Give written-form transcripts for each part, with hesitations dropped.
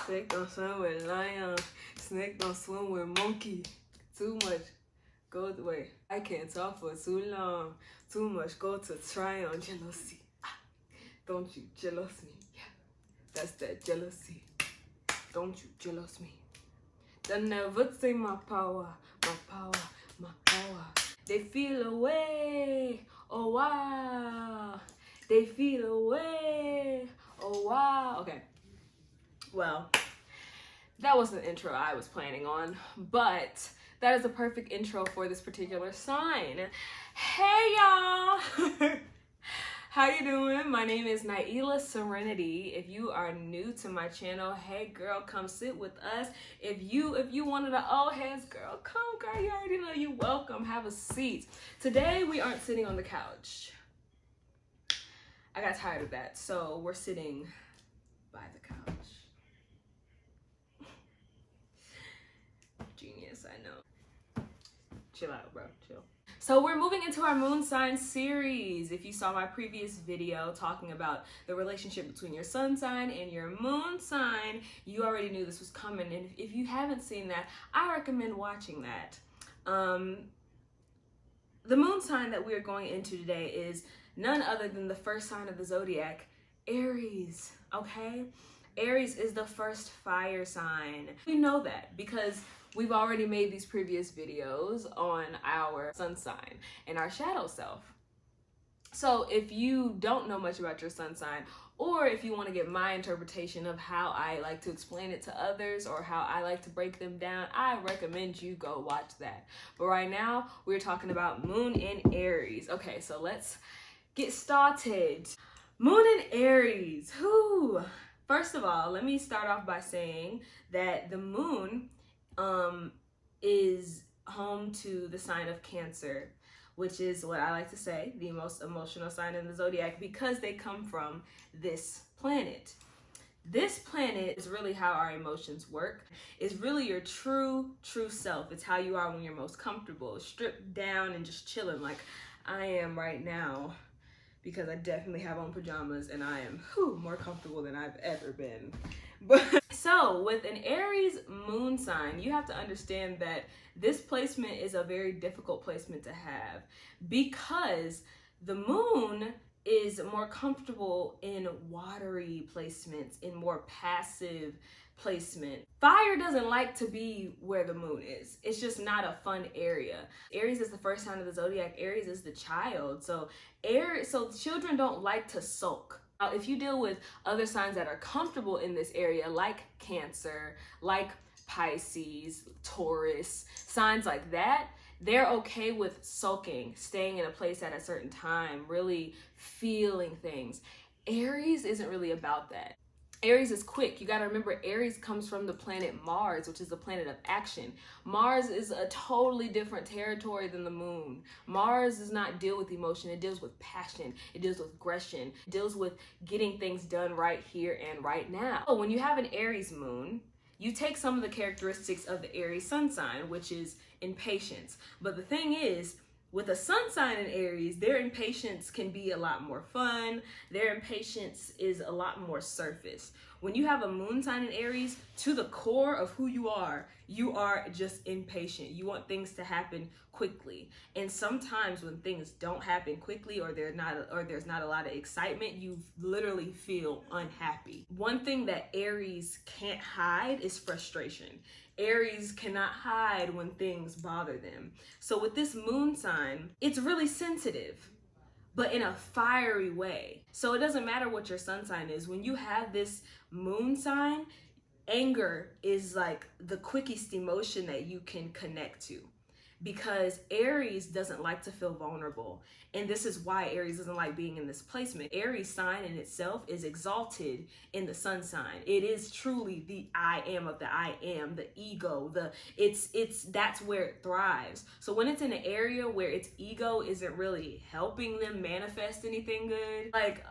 Snake don't swim with lion. Snake don't swim with monkey. Too much goes away. I can't talk for too long. Too much go to try on jealousy. Don't you jealous me? Yeah, that's that jealousy. Don't you jealous me? They never take my power, my power, my power. They feel away, oh wow. They feel away, oh wow. Okay, well, that wasn't the intro I was planning on, but that is a perfect intro for this particular sign. Hey y'all! How you doing? My name is Nailyah Serenity. If you are new to my channel, hey girl, come sit with us. If you one of the old heads, girl, come girl, you already know you welcome. Have a seat. Today we aren't sitting on the couch. I got tired of that, so we're sitting by the couch. Genius, I know. Chill out, bro, chill. So we're moving into our moon sign series. If you saw my previous video talking about the relationship between your sun sign and your moon sign, you already knew this was coming. And if you haven't seen that, I recommend watching that. The moon sign that we are going into today is none other than the first sign of the zodiac, Aries, okay? Aries is the first fire sign. We know that because we've already made these previous videos on our sun sign and our shadow self. So if you don't know much about your sun sign, or if you want to get my interpretation of how I like to explain it to others or how I like to break them down, I recommend you go watch that. But right now, we're talking about moon in Aries. Okay, so let's get started. Moon in Aries. Whew. First of all, let me start off by saying that the moon is home to the sign of Cancer, which is what I like to say, the most emotional sign in the zodiac, because they come from this planet. This planet is really how our emotions work. It's really your true self. It's how you are when you're most comfortable, stripped down and just chilling like I am right now, because I definitely have on pajamas and I am more comfortable than I've ever been. But so with an Aries moon sign, you have to understand that this placement is a very difficult placement to have because the moon is more comfortable in watery placements, in more passive placement. Fire doesn't like to be where the moon is. It's just not a fun area. Aries is the first sign of the zodiac. Aries is the child. So children don't like to sulk. Now, if you deal with other signs that are comfortable in this area, like Cancer, like Pisces, Taurus, signs like that, they're okay with sulking, staying in a place at a certain time, really feeling things. Aries isn't really about that. Aries is quick. You got to remember, Aries comes from the planet Mars, which is the planet of action. Mars is a totally different territory than the moon. Mars does not deal with emotion. It deals with passion. It deals with aggression. It deals with getting things done right here and right now. So when you have an Aries moon, you take some of the characteristics of the Aries sun sign, which is impatience. But the thing is, with a sun sign in Aries, their impatience can be a lot more fun. Their impatience is a lot more surface. When you have a moon sign in Aries, to the core of who you are just impatient. You want things to happen quickly. And sometimes when things don't happen quickly or there's not a lot of excitement, you literally feel unhappy. One thing that Aries can't hide is frustration. Aries cannot hide when things bother them. So with this moon sign, it's really sensitive, but in a fiery way. So it doesn't matter what your sun sign is. When you have this moon sign, anger is like the quickest emotion that you can connect to, because Aries doesn't like to feel vulnerable. And this is why Aries doesn't like being in this placement. Aries sign in itself is exalted in the sun sign. It is truly the I am of the I am, the ego, that's where it thrives. So when it's in an area where its ego isn't really helping them manifest anything good, like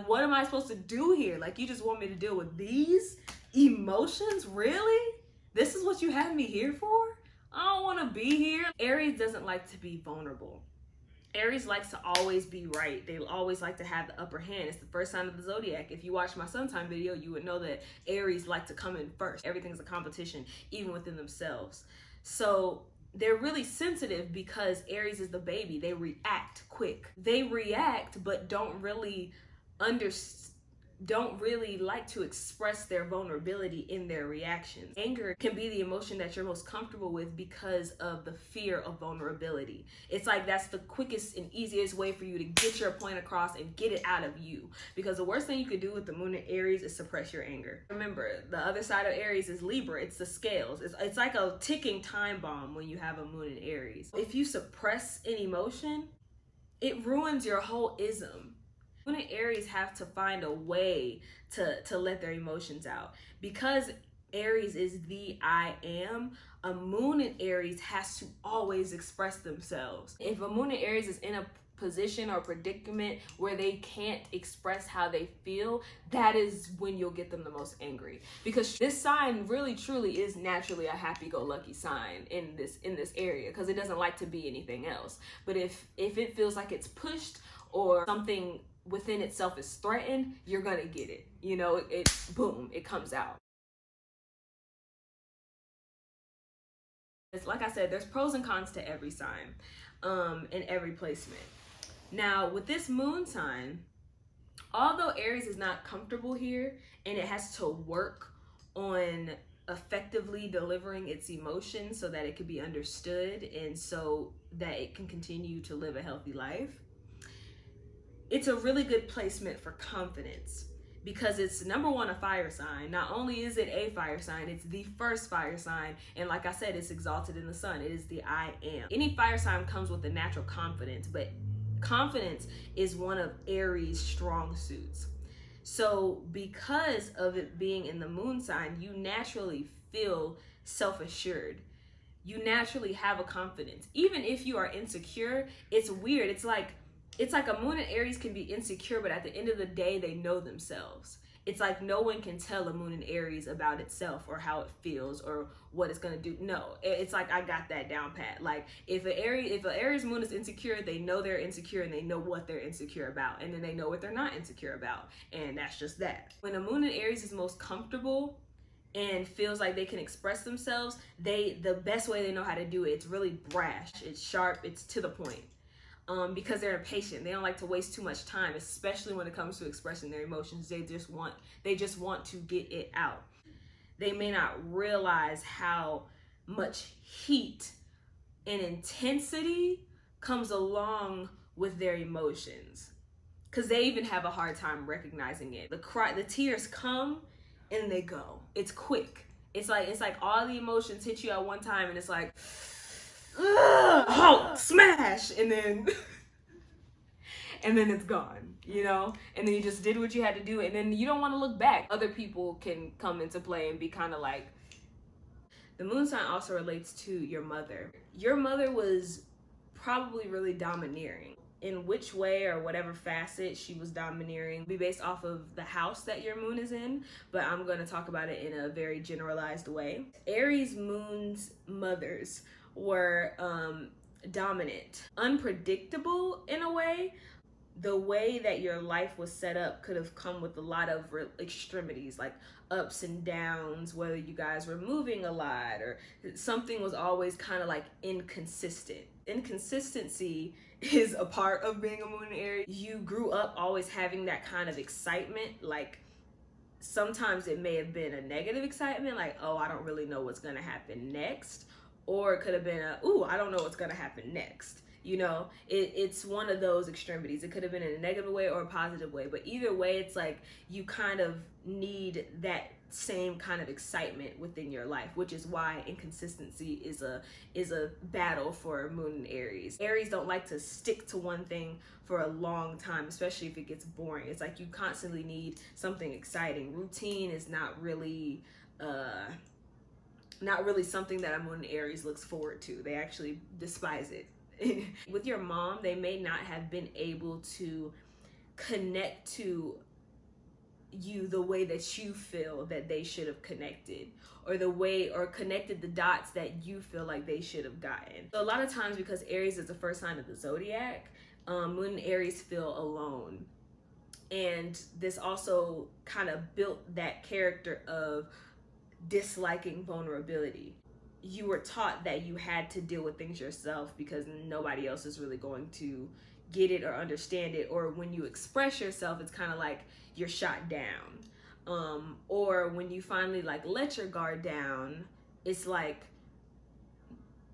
what am I supposed to do here? Like, you just want me to deal with these emotions? Really? This is what you have me here for? I don't want to be here. Aries doesn't like to be vulnerable. Aries likes to always be right. They always like to have the upper hand. It's the first sign of the zodiac. If you watch my sun sign video, you would know that Aries like to come in first. Everything's a competition, even within themselves. So they're really sensitive because Aries is the baby. They react quick. They react, but don't really like to express their vulnerability in their reactions. Anger can be the emotion that you're most comfortable with because of the fear of vulnerability. It's like that's the quickest and easiest way for you to get your point across and get it out of you. Because the worst thing you could do with the moon in Aries is suppress your anger. Remember, the other side of Aries is Libra. It's the scales. It's like a ticking time bomb when you have a moon in Aries. If you suppress an emotion, it ruins your whole ism. Moon and Aries have to find a way to let their emotions out. Because Aries is the I am, a moon in Aries has to always express themselves. If a moon in Aries is in a position or predicament where they can't express how they feel, that is when you'll get them the most angry. Because this sign really truly is naturally a happy-go-lucky sign in this area, because it doesn't like to be anything else. But if it feels like it's pushed or something within itself is threatened, you're gonna get it. You know, it boom, it comes out. It's like I said, there's pros and cons to every sign, and every placement. Now, with this moon sign, although Aries is not comfortable here and it has to work on effectively delivering its emotions so that it can be understood and so that it can continue to live a healthy life, it's a really good placement for confidence because it's number one, a fire sign. Not only is it a fire sign, it's the first fire sign. And like I said, it's exalted in the sun. It is the I am. Any fire sign comes with a natural confidence, but confidence is one of Aries' strong suits. So because of it being in the moon sign, you naturally feel self-assured. You naturally have a confidence. Even if you are insecure, it's weird. It's like a moon in Aries can be insecure, but at the end of the day, they know themselves. It's like no one can tell a moon in Aries about itself or how it feels or what it's gonna do. No, it's like I got that down pat. Like if an Aries moon is insecure, they know they're insecure and they know what they're insecure about, and then they know what they're not insecure about, and that's just that. When a moon in Aries is most comfortable and feels like they can express themselves, the best way they know how to do it, it's really brash, it's sharp, it's to the point. Because they're impatient. They don't like to waste too much time, especially when it comes to expressing their emotions. They just want to get it out. They may not realize how much heat and intensity comes along with their emotions, because they even have a hard time recognizing it. The tears come and they go. It's quick. It's like all the emotions hit you at one time, and it's like, Hulk smash, and then it's gone, you know, and then you just did what you had to do, and then you don't want to look back. Other people can come into play and be kind of like. The moon sign also relates to your mother. Your mother was probably really domineering. In which way or whatever facet she was domineering be based off of the house that your moon is in, but I'm going to talk about it in a very generalized way. Aries moon's mothers were dominant, unpredictable in a way. The way that your life was set up could have come with a lot of extremities, like ups and downs, whether you guys were moving a lot or something was always kind of like inconsistent. Inconsistency is a part of being a moon in Aries. You grew up always having that kind of excitement, like sometimes it may have been a negative excitement, like, oh, I don't really know what's gonna happen next. Or it could have been ooh, I don't know what's gonna happen next. You know, it's one of those extremities. It could have been in a negative way or a positive way, but either way, it's like you kind of need that same kind of excitement within your life, which is why inconsistency is a battle for moon and Aries. Aries don't like to stick to one thing for a long time, especially if it gets boring. It's like you constantly need something exciting. Routine is not really something that a moon and Aries looks forward to. They actually despise it. With your mom, they may not have been able to connect to you the way that you feel that they should have connected, or connected the dots that you feel like they should have gotten. So a lot of times, because Aries is the first sign of the zodiac, Moon and Aries feel alone. And this also kind of built that character of disliking vulnerability. You were taught that you had to deal with things yourself because nobody else is really going to get it or understand it. Or when you express yourself, it's kind of like you're shot down. Or when you finally like let your guard down, it's like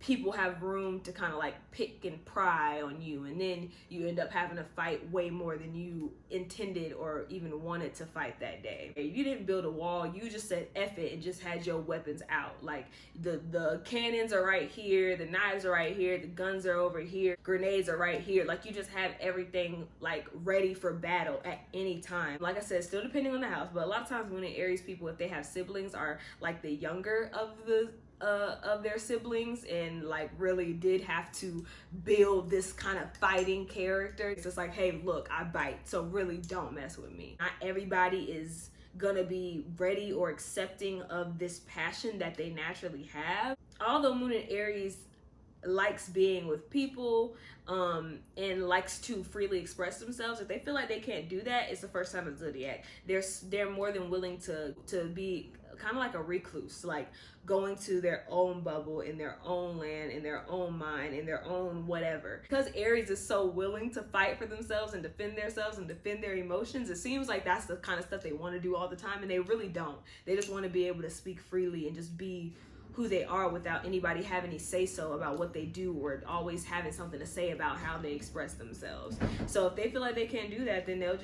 people have room to kind of like pick and pry on you, and then you end up having to fight way more than you intended or even wanted to fight that day. You didn't build a wall, you just said F it and just had your weapons out. Like the cannons are right here, the knives are right here, the guns are over here, grenades are right here. Like you just have everything like ready for battle at any time. Like I said, still depending on the house, but a lot of times when Aries people, if they have siblings, are like the younger of their siblings, and like really did have to build this kind of fighting character. It's just like, hey, look, I bite, so really don't mess with me. Not everybody is gonna be ready or accepting of this passion that they naturally have. Although Moon and Aries likes being with people and likes to freely express themselves, if they feel like they can't do that, it's the first sign of the zodiac. They're more than willing to be kind of like a recluse, like going to their own bubble, in their own land, in their own mind, in their own whatever. Because Aries is so willing to fight for themselves and defend themselves and defend their emotions, it seems like that's the kind of stuff they want to do all the time, and they really don't. They just want to be able to speak freely and just be who they are without anybody having any say-so about what they do, or always having something to say about how they express themselves. So if they feel like they can't do that, then they'll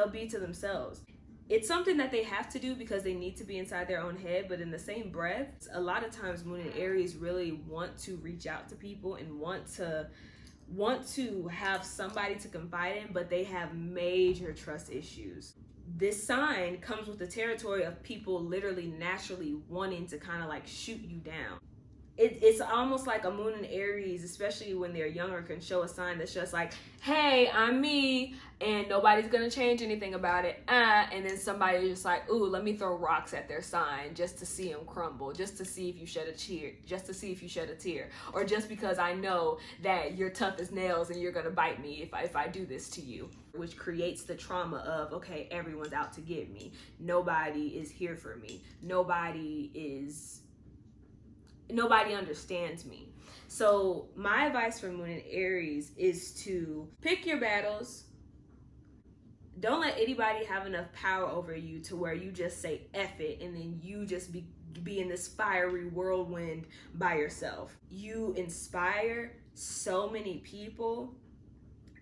be to themselves. It's something that they have to do because they need to be inside their own head, but in the same breath, a lot of times Moon and Aries really want to reach out to people and want to have somebody to confide in, but they have major trust issues. This sign comes with the territory of people literally naturally wanting to kind of like shoot you down. It's almost like a Moon and Aries, especially when they're younger, can show a sign that's just like, hey, I'm me, and nobody's gonna change anything about it. And then somebody just like, ooh, let me throw rocks at their sign just to see them crumble, just to see if you shed a tear, or just because I know that you're tough as nails and you're gonna bite me if I do this to you. Which creates the trauma of, okay, everyone's out to get me. Nobody is here for me. Nobody understands me. So my advice for Moon and Aries is to pick your battles. Don't let anybody have enough power over you to where you just say F it and then you just be in this fiery whirlwind by yourself. You inspire so many people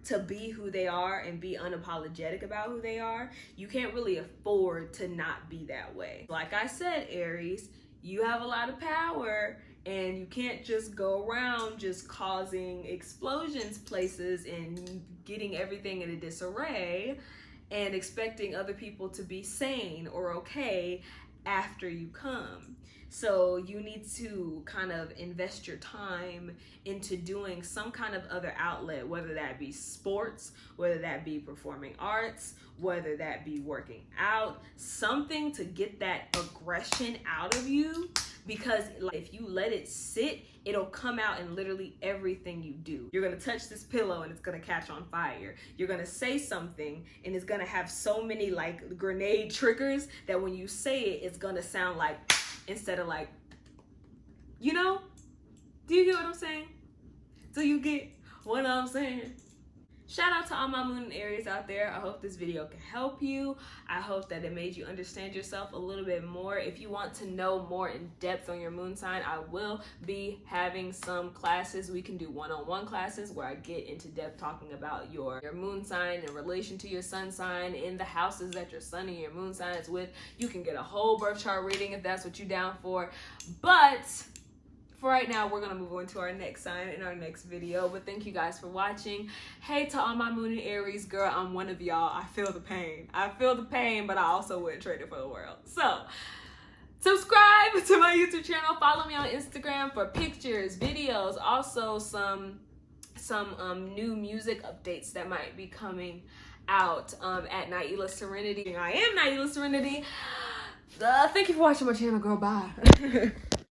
to be who they are and be unapologetic about who they are. You can't really afford to not be that way. Like I said, Aries, you have a lot of power, and you can't just go around just causing explosions places and getting everything in a disarray and expecting other people to be sane or okay after you come. So you need to kind of invest your time into doing some kind of other outlet, whether that be sports, whether that be performing arts, whether that be working out, something to get that aggression out of you. Because if you let it sit, it'll come out in literally everything you do. You're gonna touch this pillow and it's gonna catch on fire. You're gonna say something and it's gonna have so many like grenade triggers that when you say it, it's gonna sound like, instead of like, you know? Do you get what I'm saying? Do you get what I'm saying? Shout out to all my Moon and Aries out there. I hope this video can help you. I hope that it made you understand yourself a little bit more. If you want to know more in depth on your moon sign, I will be having some classes. We can do one-on-one classes where I get into depth talking about your moon sign in relation to your sun sign, in the houses that your sun and your moon sign is with. You can get a whole birth chart reading if that's what you're down for. But for right now, we're gonna move on to our next sign in our next video. But thank you guys for watching. Hey to all my Moon and Aries, girl, I'm one of y'all. I feel the pain. But I also wouldn't trade it for the world. So subscribe to my YouTube channel. Follow me on Instagram for pictures, videos, also some new music updates that might be coming out at Nailyah Serenity. I am Nailyah Serenity. Thank you for watching my channel, girl. Bye.